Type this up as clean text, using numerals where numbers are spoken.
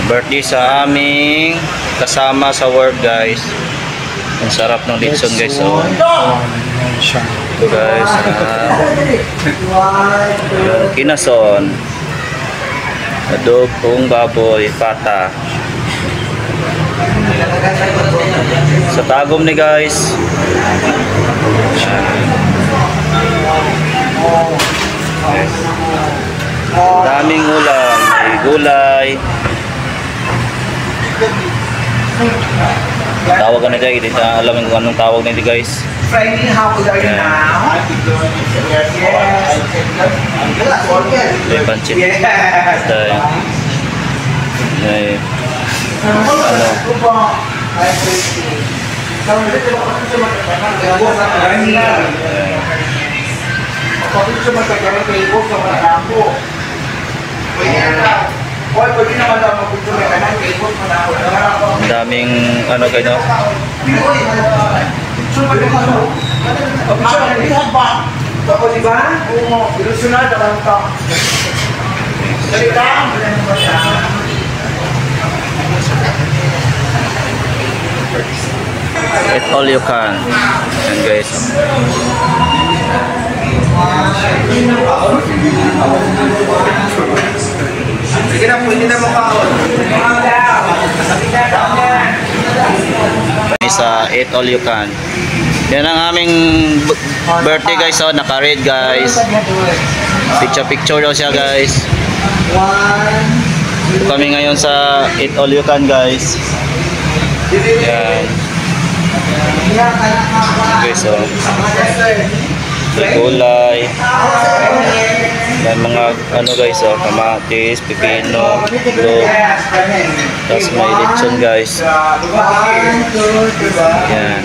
Birthday sa aming kasama sa work, guys. Ang sarap ng lechon, guys. So, ito, guys. Kinason. Adobong baboy, pata. Sa tagom ni, guys. Daming ulam, may gulay. Tawag ka na dyan, hindi na alam kung anong tawag na ito, guys. Friday, how old are you now? May pancit. Yes. May ang daming ano kayo. Ako di ba? Oo, ilusunod ang to. Salita. Eat all you can. And guys. Sige na, pwede na makaon. Sa eat all you can. Yan ang aming birthday, guys. So, naka-red, guys. Picture daw siya, guys. Kami ngayon sa eat all you can, guys. Yan. Okay, so may gulay. Yan mga ano, guys, oh, kamatis, pipino, log. Tapos may lechon, guys. Yan.